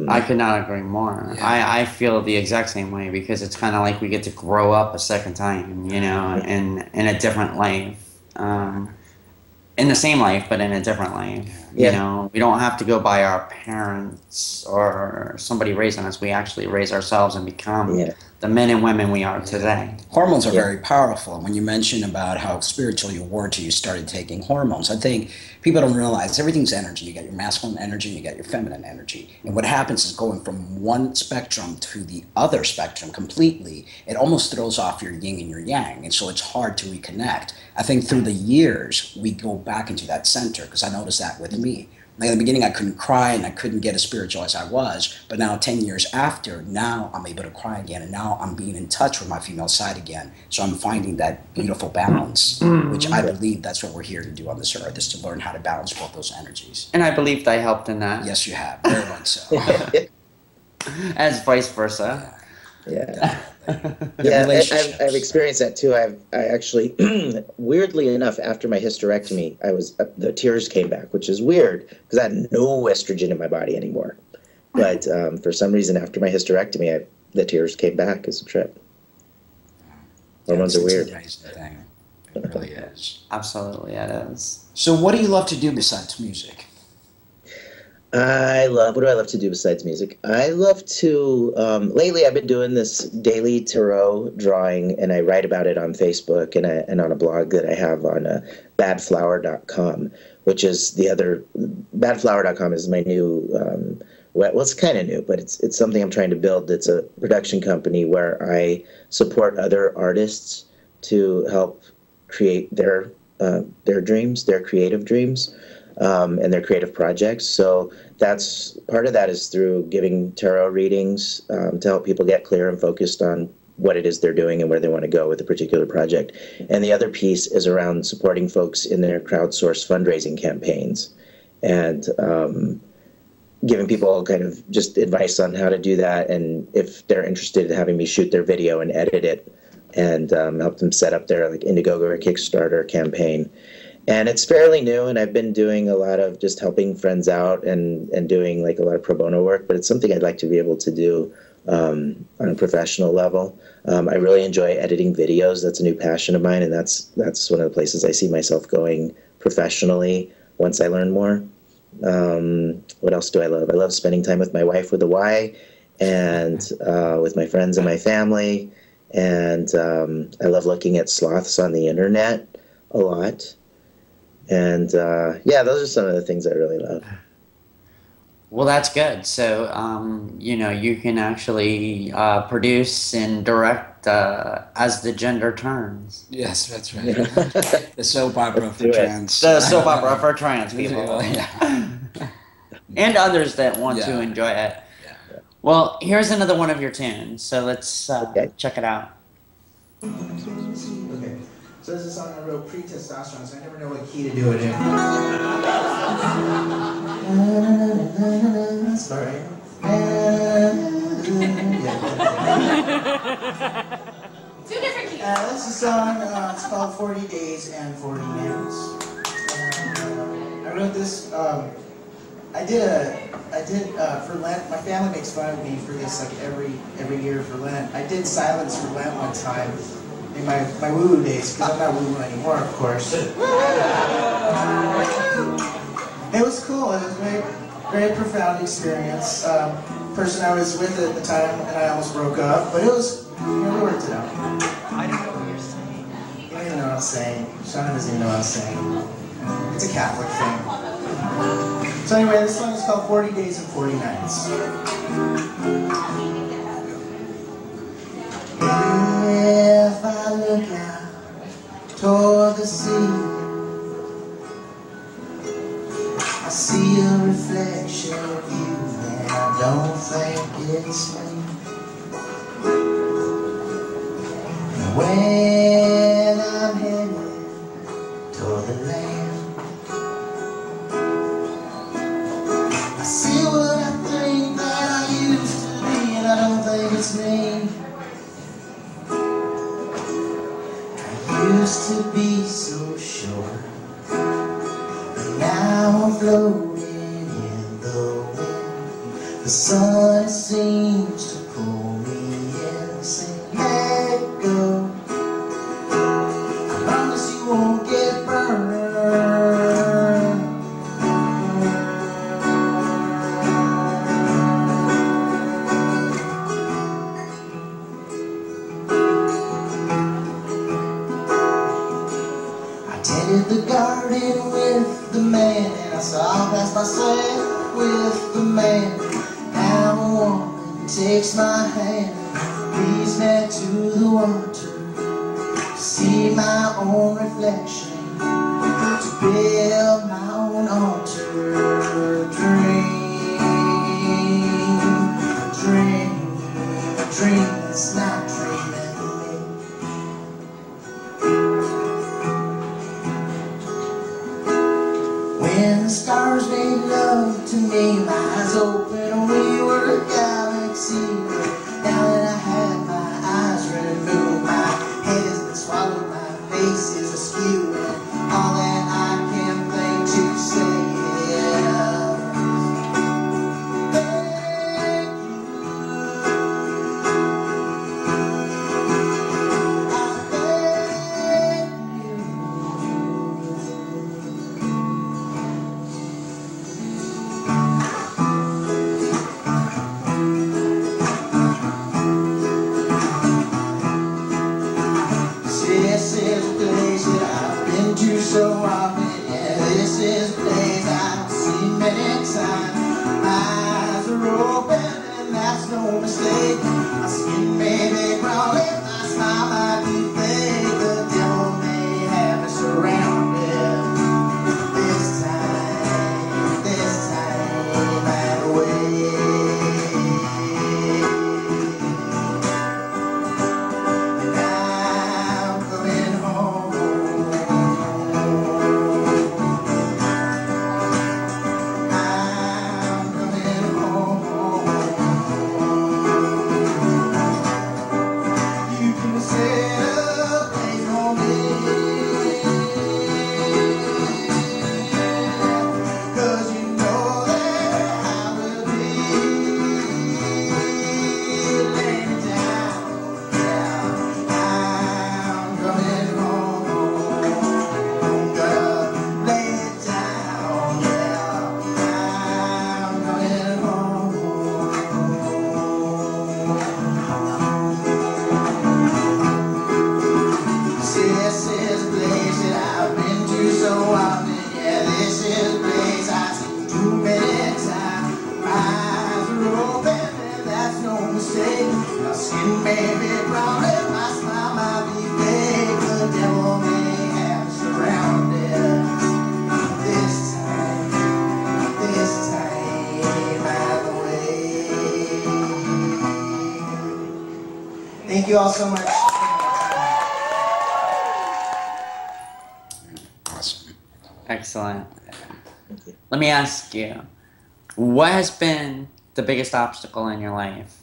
I could not agree more. Yeah. I feel the exact same way, because it's kind of like we get to grow up a second time, in a different life. In the same life, but in a different life. Yeah. We don't have to go by our parents or somebody raising us. We actually raise ourselves and become the men and women we are today. Hormones are very powerful. And when you mention about how spiritual you were till you started taking hormones, I think people don't realize everything's energy. You got your masculine energy, you got your feminine energy. And what happens is going from one spectrum to the other spectrum completely, it almost throws off your yin and your yang. And so it's hard to reconnect. I think through the years, we go back into that center, because I noticed that with me. Like in the beginning, I couldn't cry and I couldn't get as spiritual as I was. But now, 10 years after, now I'm able to cry again. And now I'm being in touch with my female side again. So I'm finding that beautiful balance, which I believe that's what we're here to do on this earth, is to learn how to balance both those energies. And I believe I helped in that. Yes, you have. Very much so. As vice versa. Yeah. Yeah, I've experienced that too. I actually, weirdly enough, after my hysterectomy, the tears came back, which is weird because I had no estrogen in my body anymore. But for some reason, after my hysterectomy, the tears came back as a trip. Hormones are weird. It's an amazing thing. It really is. Absolutely, it is. So what do you love to do besides music? What do I love to do besides music? I love to, lately I've been doing this daily tarot drawing, and I write about it on Facebook and on a blog that I have on badflower.com, which is badflower.com is my new, well, it's kind of new, but it's something I'm trying to build. It's a production company where I support other artists to help create their dreams, their creative dreams. And their creative projects. So that's part of that is through giving tarot readings to help people get clear and focused on what it is they're doing and where they want to go with a particular project. And the other piece is around supporting folks in their crowdsourced fundraising campaigns and giving people kind of just advice on how to do that. And if they're interested in having me shoot their video and edit it and help them set up their like Indiegogo or Kickstarter campaign. And it's fairly new, and I've been doing a lot of just helping friends out and doing like a lot of pro bono work, but it's something I'd like to be able to do on a professional level. I really enjoy editing videos. That's a new passion of mine, and that's one of the places I see myself going professionally once I learn more. What else do I love? I love spending time with my wife with a Y, and with my friends and my family, and I love looking at sloths on the internet a lot. And those are some of the things I really love. Well, that's good. So, you can actually produce and direct as the gender turns. Yes, that's right. The soap opera for trans. The soap opera for trans people. Yeah. And others that want to enjoy it. Yeah. Well, here's another one of your tunes. So let's check it out. Okay. So this is a song I wrote pre-testosterone, so I never know what key to do it in. Sorry. Two different keys. This is a song, it's called 40 Days and 40 Minutes. I wrote this, I did for Lent. My family makes fun of me for this like every year for Lent. I did silence for Lent one time. In my woo-woo days, because I'm not woo-woo anymore, of course. It was cool. It was a very, very profound experience. Person I was with at the time, and I almost broke up, but it was, we worked it out. I don't know what you're saying. You don't even know what I'm saying. Shauna doesn't even know what I'm saying. It's a Catholic thing. So anyway, this song is called 40 Days and 40 Nights. If I look out toward the sea, I see a reflection of you, and I don't think it's me. And when I'm headed toward the land, I see what I think that I used to be, and I don't think it's me. Used to be so sure, but now I'm floating in the wind. The sun seems to pull me in, saying, let go. I promise you won't get burned. with the man, and I saw pass myself with the man. Now a woman takes my hand, leads me to the water, to see my own reflection, to build my own altar. Dream, it's not dreaming me. When the stars made love to me, my eyes open and we were a galaxy. Now that I had my eyes removed, my head has been swallowed, my face is askew, and all that I can think to say is so often, yeah, this is a place I've seen many times. My eyes are open and that's no mistake. My skin may be crawling, my smile might be fake. The devil may have me surrounded. This time I'm away. And I'm coming home. Thank you all so much. Awesome. Excellent. Let me ask you, what has been the biggest obstacle in your life?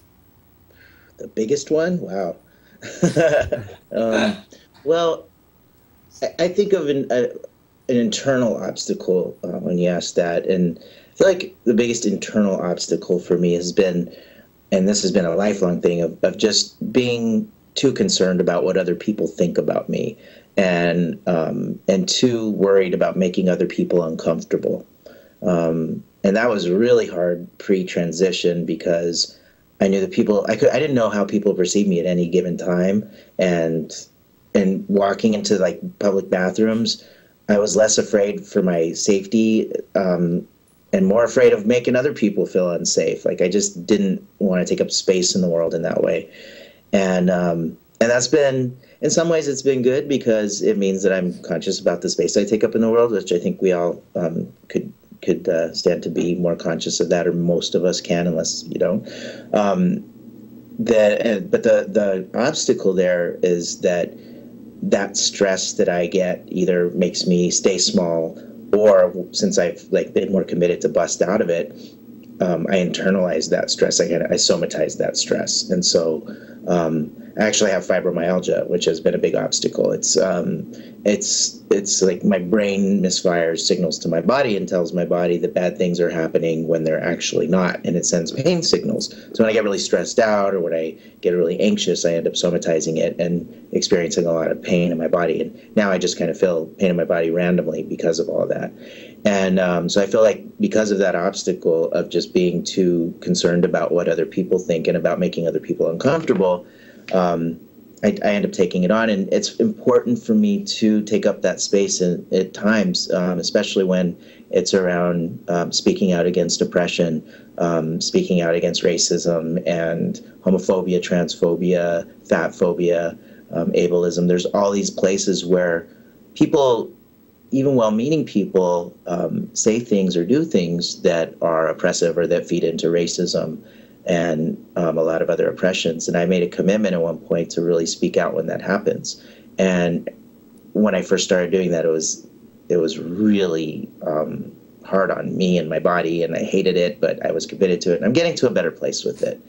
The biggest one? Wow. Well, I think of an internal obstacle when you ask that, and I feel like the biggest internal obstacle for me has been, and this has been a lifelong thing, of just being too concerned about what other people think about me, and too worried about making other people uncomfortable. And that was really hard pre-transition because I knew that people, I didn't know how people perceive me at any given time, and walking into like public bathrooms, I was less afraid for my safety, and more afraid of making other people feel unsafe. Like I just didn't want to take up space in the world in that way. And that's been, in some ways it's been good because it means that I'm conscious about the space I take up in the world, which I think we all could stand to be more conscious of that, or most of us can, unless you don't. But the obstacle there is that stress that I get either makes me stay small, or since I've like been more committed to bust out of it, I internalize that stress. I somatize that stress, and so I actually have fibromyalgia, which has been a big obstacle. It's like my brain misfires signals to my body and tells my body that bad things are happening when they're actually not, and it sends pain signals. So when I get really stressed out or when I get really anxious, I end up somatizing it and experiencing a lot of pain in my body. And now I just kind of feel pain in my body randomly because of all that. And so I feel like because of that obstacle of just being too concerned about what other people think and about making other people uncomfortable, I end up taking it on, and it's important for me to take up that space at times, especially when it's around speaking out against oppression, speaking out against racism and homophobia, transphobia, fat phobia, ableism. There's all these places where people, even well-meaning people, say things or do things that are oppressive or that feed into racism and a lot of other oppressions. And I made a commitment at one point to really speak out when that happens. And when I first started doing that, it was really hard on me and my body, and I hated it, but I was committed to it. And I'm getting to a better place with it,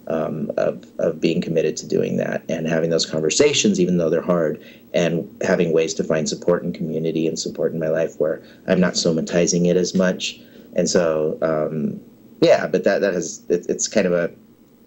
of being committed to doing that and having those conversations, even though they're hard, and having ways to find support and community and support in my life where I'm not somatizing it as much. And so, yeah, but it's kind of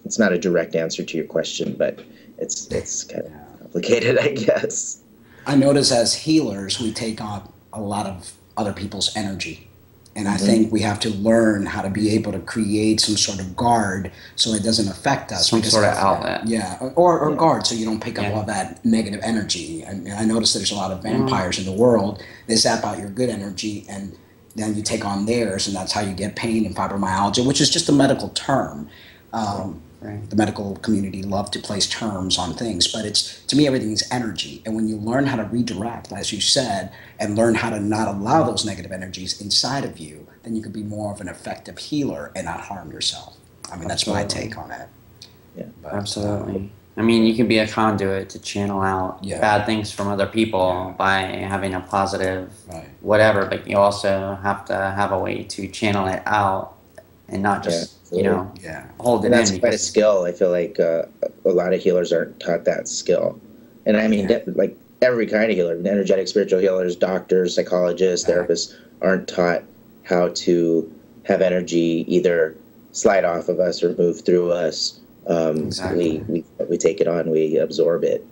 it's not a direct answer to your question, but it's kind of complicated, I guess. I notice as healers, we take on a lot of other people's energy. And I think we have to learn how to be able to create some sort of guard so it doesn't affect us. Some sort of outlet. Yeah, or guard so you don't pick up all that negative energy. I notice there's a lot of vampires in the world. They zap out your good energy, and then you take on theirs, and that's how you get pain and fibromyalgia, which is just a medical term. The medical community love to place terms on things, but to me, everything is energy. And when you learn how to redirect, as you said, and learn how to not allow those negative energies inside of you, then you can be more of an effective healer and not harm yourself. I mean, that's my take on it. Yeah, but, absolutely. I mean, you can be a conduit to channel out bad things from other people by having a positive whatever, but you also have to have a way to channel it out and not just, hold it in. That's quite a skill. I feel like a lot of healers aren't taught that skill. And I mean, like every kind of healer, energetic spiritual healers, doctors, psychologists, therapists aren't taught how to have energy either slide off of us or move through us. We take it on, we absorb it.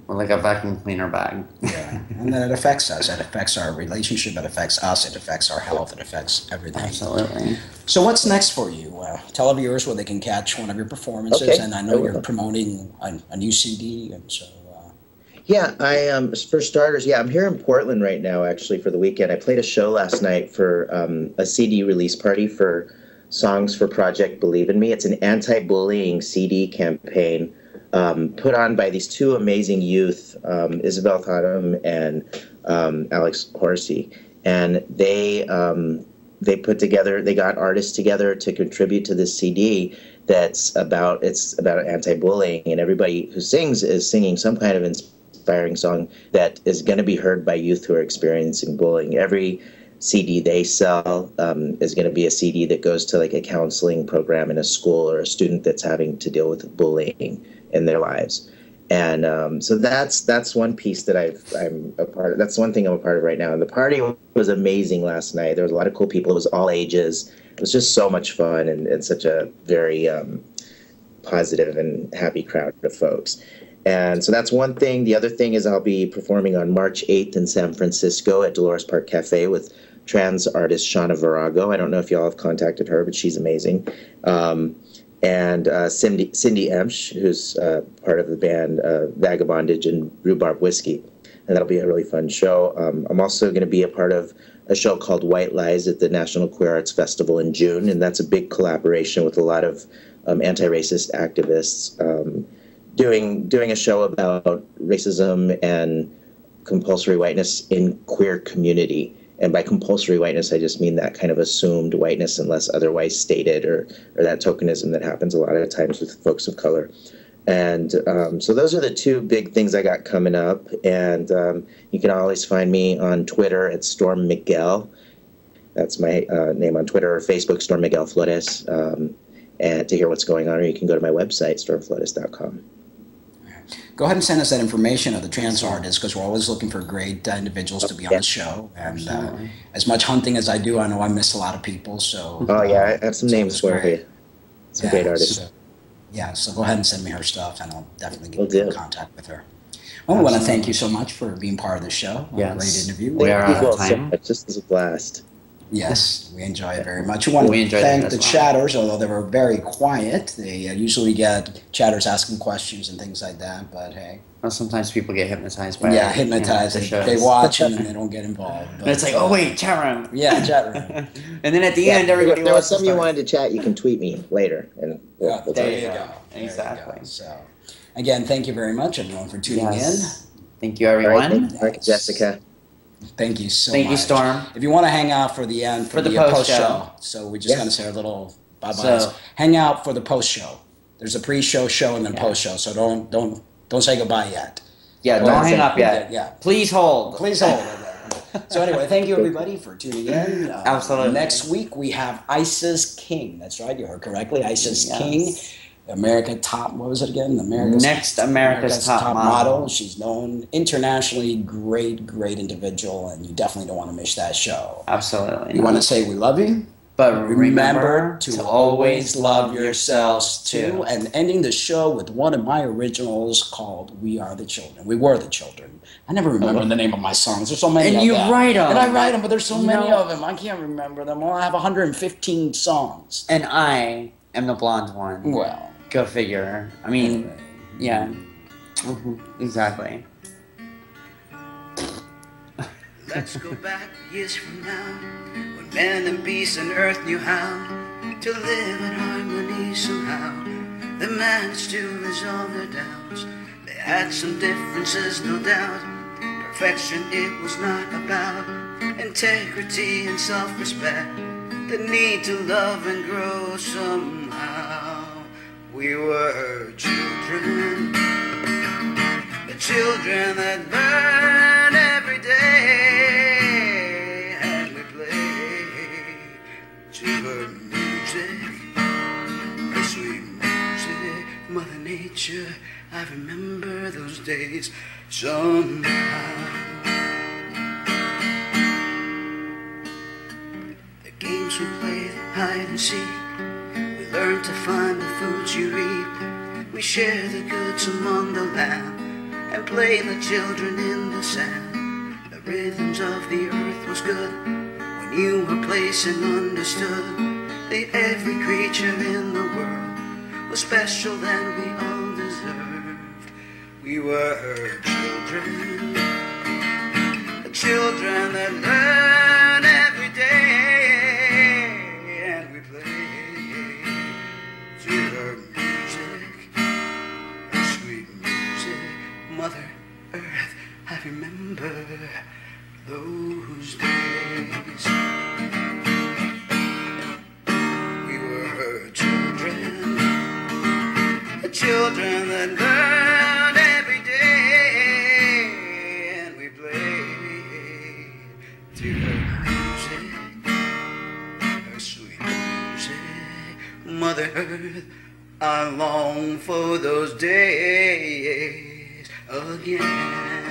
Or like a vacuum cleaner bag. And then it affects us. It affects our relationship. It affects us. It affects our health. It affects everything. Absolutely. So what's next for you? Tell our viewers where they can catch one of your performances. Okay. And I know you're promoting a new CD, and so... Yeah, for starters, I'm here in Portland right now, actually, for the weekend. I played a show last night for a CD release party for Songs for Project Believe in Me. It's an anti-bullying CD campaign put on by these two amazing youth, Isabel Tatum and Alex Horsey. And they got artists together to contribute to this CD it's about anti-bullying, and everybody who sings is singing some kind of inspiring song that is going to be heard by youth who are experiencing bullying. Every CD they sell is going to be a CD that goes to like a counseling program in a school or a student that's having to deal with bullying in their lives. And so that's one piece that I'm a part of. That's one thing I'm a part of right now. And the party was amazing last night. There was a lot of cool people. It was all ages. It was just so much fun and such a very positive and happy crowd of folks. And so that's one thing. The other thing is I'll be performing on March 8th in San Francisco at Dolores Park Cafe with trans artist Shauna Virago. I don't know if y'all have contacted her, but she's amazing. And Cindy Emsch, who's part of the band Vagabondage and Rhubarb Whiskey. And that'll be a really fun show. I'm also going to be a part of a show called White Lies at the National Queer Arts Festival in June. And that's a big collaboration with a lot of anti-racist activists doing a show about racism and compulsory whiteness in queer community. And by compulsory whiteness, I just mean that kind of assumed whiteness unless otherwise stated, or that tokenism that happens a lot of times with folks of color. And so those are the two big things I got coming up. And you can always find me on Twitter at StormMiguel. That's my name on Twitter, or Facebook, StormMiguel Florez, and to hear what's going on. Or you can go to my website, stormflorez.com. Go ahead and send us that information of the trans artists, because we're always looking for great individuals to be on the show. And as much hunting as I do, I know I miss a lot of people. So I have some names for you. Some great artists. So go ahead and send me her stuff, and I'll definitely get in contact with her. Well, I want to thank you so much for being part of the show. Yes. Great interview. Thank you all so much. This was a blast. Yes, we enjoy it very much. We want to enjoyed thank it the as well. chatters, although they were very quiet. They usually get chatters asking questions and things like that, but hey. Well, sometimes people get hypnotized by Yeah, hypnotized. the shows. They watch and then they don't get involved. But, And it's like, oh wait, chat room. Yeah, chat room. And then at the end, everybody If there was wants to something you start. wanted to chat, you can tweet me later. And we'll There talk. you go. There you Exactly. go. So, again, thank you very much, everyone, for tuning Yes. Thank you, All right, everyone. thank you, Mark, Jessica. in. Thank you so much. Thank you, Storm. If you want to hang out for the end, for the the post-show. post-show, so we're just Yeah. going to say our little bye-byes. So- Hang out for the post-show. There's a pre-show, show, and then Yeah. post-show, so don't say goodbye yet. Yeah, don't hang up yet. Yeah. Please hold. Please hold. So anyway, thank you everybody for tuning in. Absolutely. Next week we have Isis King. That's right, you heard correctly. Isis Yes. King, American Top. What was it again? America's Top Model. She's known internationally. Great individual, and you definitely don't want to miss that show. Absolutely. You want to say we love you? But Remember to always love yourselves too. And ending the show with one of my originals called "We Are the Children." We were the children. I never remember the name of my songs. There's so many. And of you them. write 'em. And I write them, but there's so You many know- of them. I can't remember them. Well, I have 115 songs. And I am the blonde one. Well, Go figure. I mean, yeah. Exactly. Let's go back years from now, when man and beast and earth knew how to live in harmony somehow. They managed to resolve their doubts. They had some differences, no doubt. Perfection it was not about. Integrity and self-respect. The need to love and grow somehow. We were children, the children that burn every day, and we played to her music, her sweet music, Mother Nature. I remember those days somehow. The games we played, hide and seek. We learn to find the foods you eat. We share the goods among the land and play the children in the sand. The rhythms of the earth was good when you were placed and understood. That every creature in the world was special than we all deserved. We were children, the children that learn every day, and we played to her music, her sweet music, Mother Earth. I remember those days. We were children, the children that learn every day, and we played to her music, her sweet music, Mother Earth. I long for those days again.